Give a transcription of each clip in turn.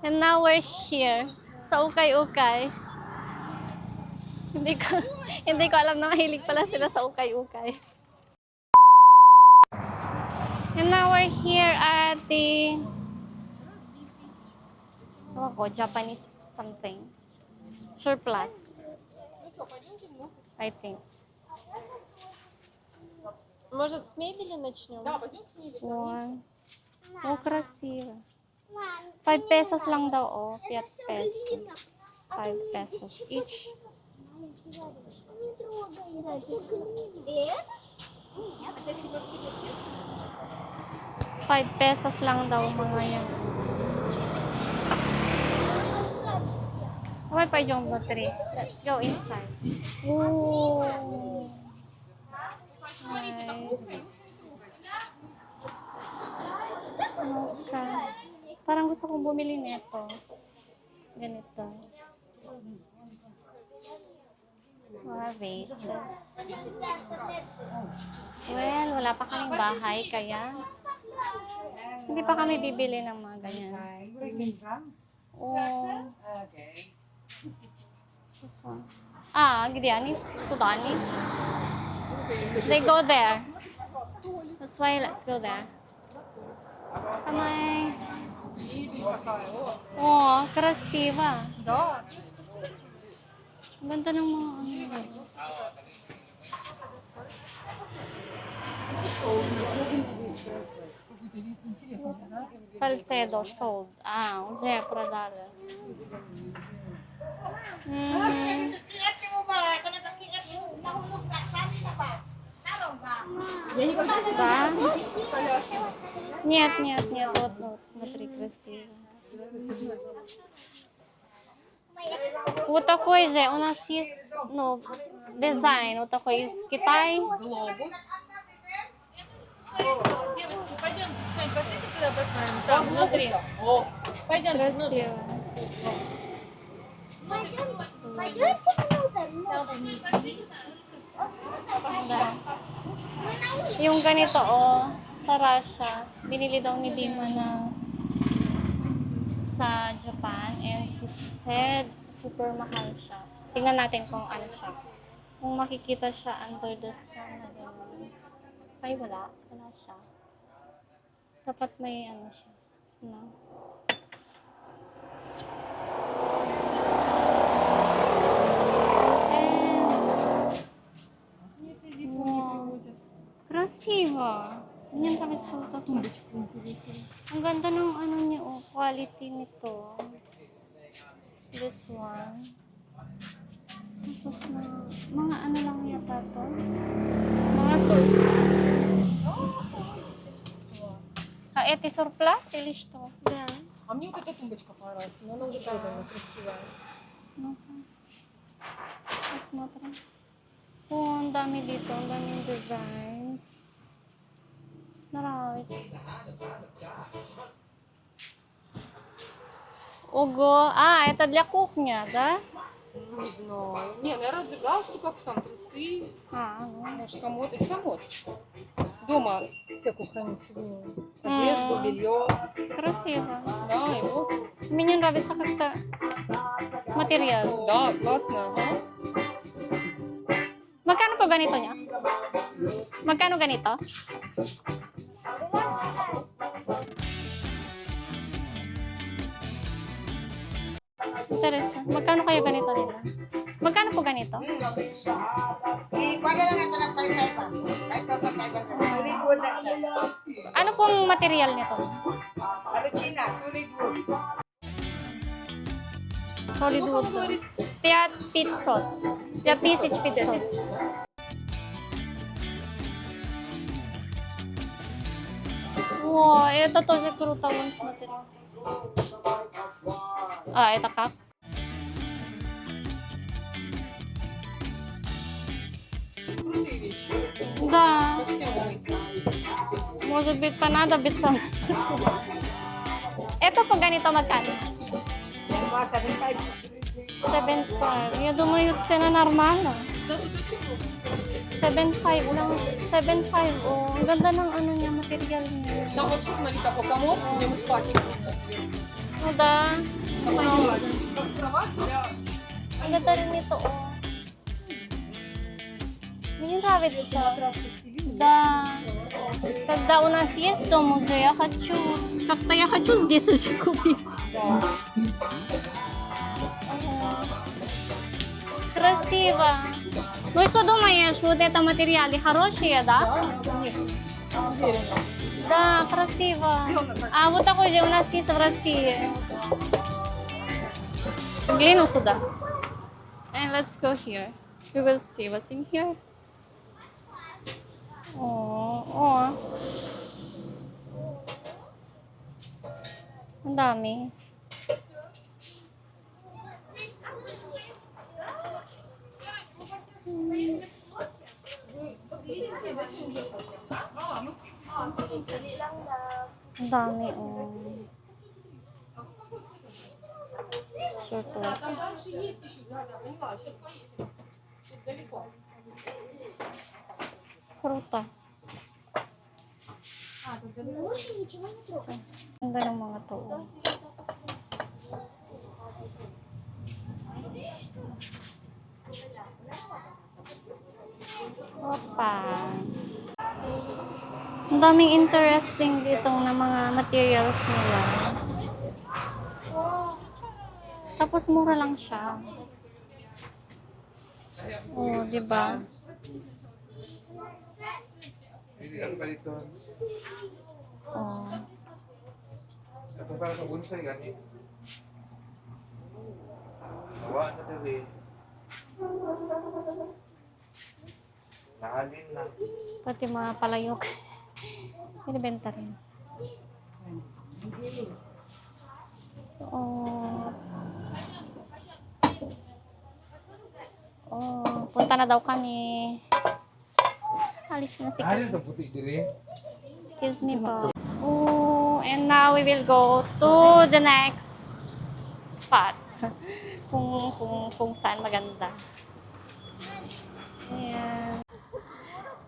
And now we're here sa ukay-ukay. Hindi ko alam na mahilig pala sila sa ukay-ukay. And now we're here at the Japanese something. Surplus. I think. Может, с мебели начнем? Да, пойдем с мебели. One. Oh, красиво. 5 pesos lang daw, oh. 5 pesos. 5 pesos each. 5 pesos lang daw mga yan. Давай пойдем внутри. Let's go inside. Ooh. Nice. Okay. Parang gusto kong bumili nito. Ganito. Mga vases. Well, wala pa kaming bahay, kaya hindi pa kami bibili ng mga ganyan. Oh. This one. Где они? Куда они? They go there. That's why let's go there. Sa may... Oh, красиво. Да. Ang ganda ng mga ano. Salcedo sold. Уже продали. Да? Нет. Вот, смотри, красиво. Вот такой же у нас есть, дизайн. Вот такой из Китая. Глобус. Девочки, пойдем, Сань, пошлите туда поставим. Там внутри. О, пойдем внутрь. Красиво. Да. Yung ganito, sa Russia, binili daw ni Dima na sa Japan, and he said super mahal siya. Tingnan natin kung ano siya. Kung makikita siya under the sun na gano'n. Ay, wala siya. Dapat may ano siya. No? Красиво. Ganyan kami suot. Ang ganda ng ano niya, quality nito. This one. Tapos mga ano lang yata to. Mga surplus. Эти surplus или что? Да. А мне вот эта тумбочка понравилась, но она уже продана, красивая. Ну-ка. Посмотрим. Ang dami dito. Ang daming designs. Нравится. Ого. Это для кухни, да? Не знаю. Не, наверное, для галстуков, там трусы, может, комод. Это комодочка. Дома всякую хранить фигню. Одежду, белье. Красиво. Да, и вот. Мне нравится как-то материал. Да, классно. Ага. Magkano po ganito niya? Magkano ganito? Interesting. Magkano kaya ganito nila? Magkano po ganito? Ikuha na lang ito ng 5,500. Solid wood na siya. Ano pong material nito? Alucina, solid wood. Solid wood. 500. 5,500. О, это тоже круто, вон смотри. Это как? Крутые вещи. Да, Почти новые. может быть понадобится. Это по ganito magkano? Mga 7,500. 7.5. Я думаю, цена нормально. Да, тут очень много. 7.5 lang. 7.5. Oh, ang ganda ng ano niya, material niya. Там вообще, смотри, такой комод, где мы спать. Ну да. Ang ganda rin nito, oh. Мне нравится. Да. Когда у нас есть дом уже, я хочу... Как-то я хочу здесь уже купить. Красиво. Ну и что думаешь, вот это материалы хорошие, да? Да, красиво. А вот такой же у нас есть в России. Гляну сюда. And let's go here. We will see what's in here. Oh. Ang dami. Ang dami, oh. Surplus. Дальше есть еще, да, поняла. Сейчас поедем. Тут далеко. Круто. Ang ganda ng mga to. Opa. Ang daming interesting ditong na mga materials nila. Tapos mura lang siya. Oh, di ba? Oh. Ito para sa bonsai gani. Bawa na diri. Nahalin lang. Pati mga palayok. Binibenta rin. Oops. Oh, punta na daw kami. Alis na si Nahalin to puti diri. Excuse me po. Oh, and now we will go to the next spot. kung saan maganda. Ayan.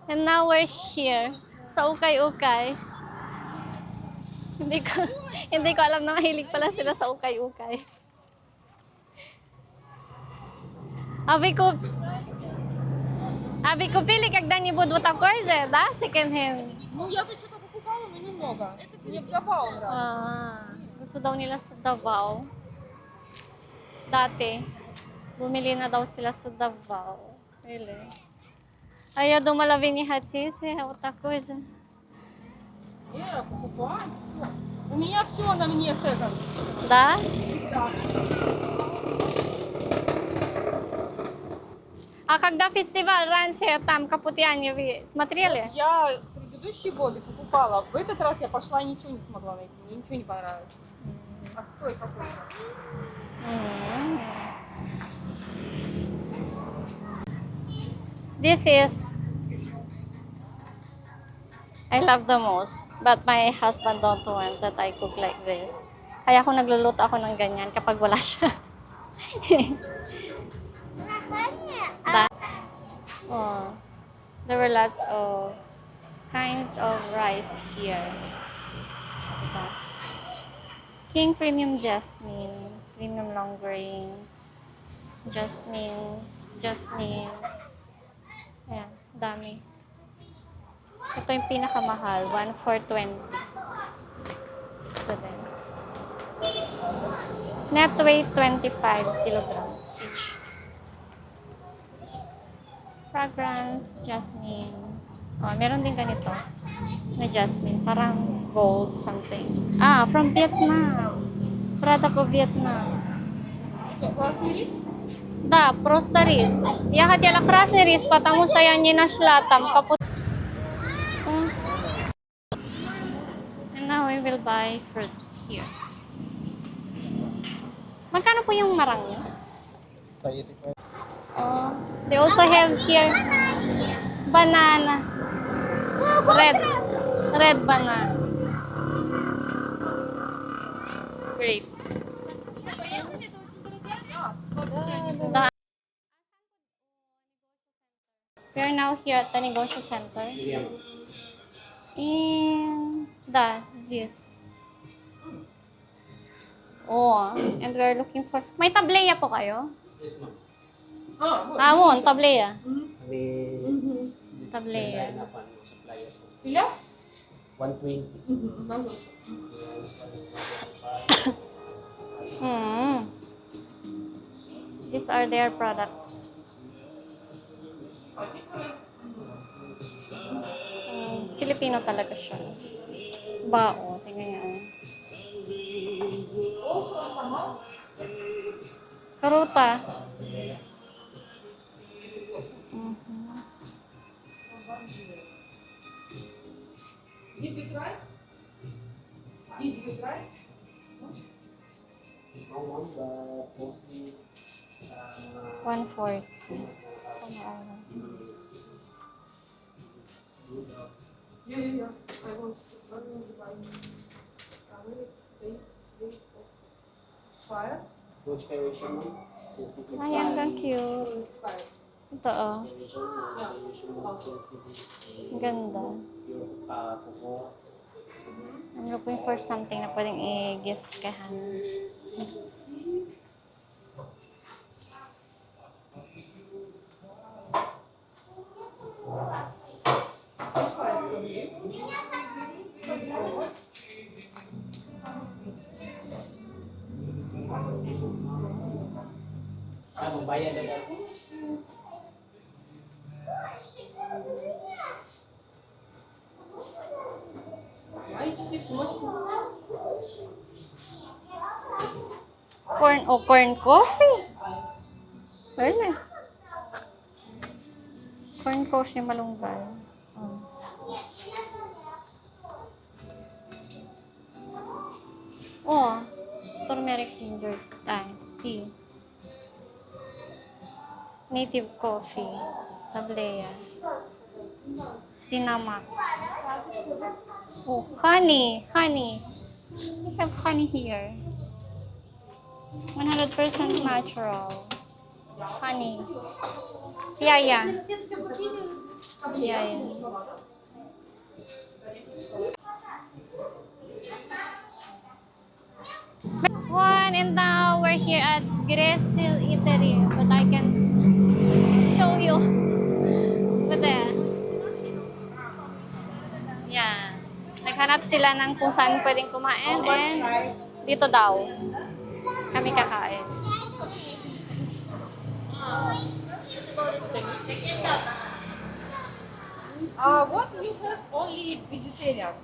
And now we're here sa Ukay-Ukay. Hindi ko alam na mahilig pala sila sa Ukay-Ukay. Abi ko pili kag dani budwat ako da second hand. Ну, я-то что-то покупала, но немного. Это мне в Давao нравится. Gusto daw nila sa Davao. Dati, bumili na daw sila sa Davao. Really? А я думала, вы не хотите вот такой же. Не, покупаем. Что? У меня все на мне секонд. Да? А когда фестиваль раньше там Капутяне вы смотрели? Я предыдущие годы покупала. В этот раз я пошла и ничего не смогла найти. Мне ничего не понравилось. Отстой какой-то. This is I love the most, but my husband don't want that I cook like this. Kaya ako nagluluto ako ng ganyan kapag wala siya. Oh, there were lots of kinds of rice here. Diba? King Premium Jasmine, Premium Long Grain, Jasmine. Ayan, dami. Ito yung pinakamahal, 1,420. Ito din. Net weight 25 kilograms each. Fragrance, jasmine. Oh, meron din ganito na jasmine, parang gold something. From Vietnam. Product of Vietnam. Что, классный рис? Да, просто рис. Я хотела красный рис, потому что я не нашла там капут. And now we will buy fruits here. Magkano po yung marang niyo? Oh, they also have here banana. Red banana. Grapes. The We are now here at the Negosyo Center. And this. Oh, and we're looking for... May tableya po kayo? Yes, ma'am. Amon, tableya. May Tableya. na pan supplier po. Pila? 120. These are their products. Filipino talaga siya. Bao, tingnan niyo. Karuta. Did you try? Did you try? No, ma'am, but mostly 140. Yeah. I was buy. Where is date of expire? no expiration, ma'am. Since this is Ay, ang cute. Expire. Ito, oh. expiration, usually since this is Ang ganda. pure cocoa. I'm looking for something na pwedeng i-gift kay Hannah. Magbayad na lang. Мальчики, сумочку. Corn coffee. Pwede. Corn coffee malunggay. Oh. Oh, turmeric ginger tea. Native coffee. Tableya. Cinnamon. Oh, honey. We have honey here. 100% natural. Honey. Yeah. One, and now we're here at Gresil Eatery, but I can show you. But there. Yeah. Naghanap sila ng kung saan pwedeng kumain and dito daw kami kakain. What we have only vegetarian.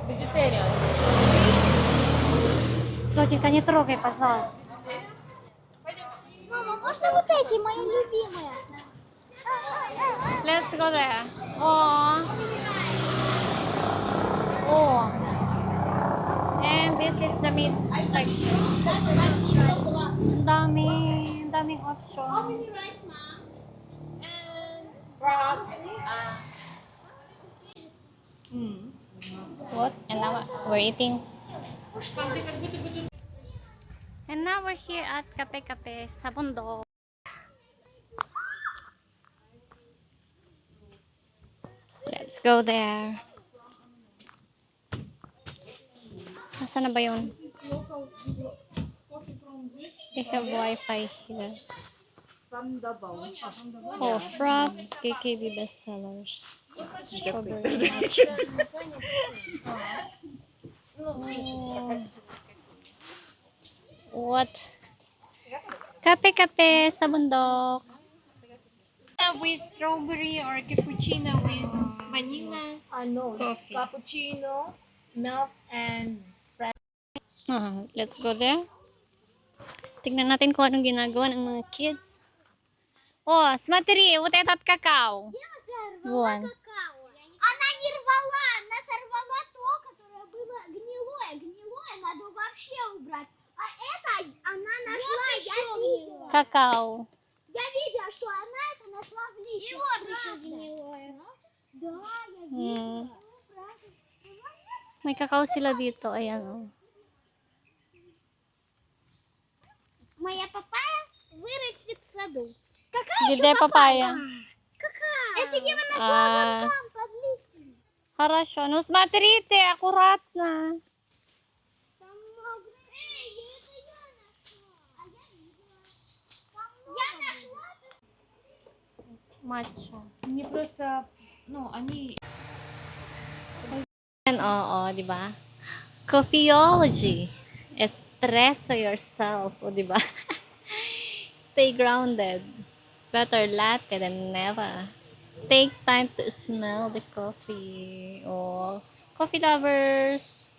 Vegetarian. Доченька, не трогай, пожалуйста. Мама, можно вот эти, мои любимые? Let's go there. Oh. And this is the meat section. Ang daming option. What? And now we're eating. And now we're here at Kape Kape sa bundok. Let's go there. Nasaan na ba yun? They have Wi-Fi here. Oh, Fraps, KKB bestsellers. Strawberry matcha. What? Kape-kape sa bundok. With strawberry or cappuccino with vanilla. No, Coffee. cappuccino, milk, and spread. Let's go there. Tignan natin kung anong ginagawa ng mga kids. Oh, смотри, вот этот какао. Вон. Она не рвала, она сорвала то, которое было гнилое надо вообще убрать. А это она нашла, я видела. Какао. Я видела, что она это нашла в лисе. И вот еще гнилое. Да, я видела. May kakao sila dito. Ayan, oh. Моя папайя вырастет в саду. Какая Где папайя? Какая? Это я нашла А, вот там, под листьями. Хорошо. Ну, смотрите, аккуратно. Там много Matcha. Они просто, ну, они Oo, di ba? Coffeeology. Espresso yourself, o di ba? Stay grounded. Better latte than never. Take time to smell the coffee. Oh, coffee lovers.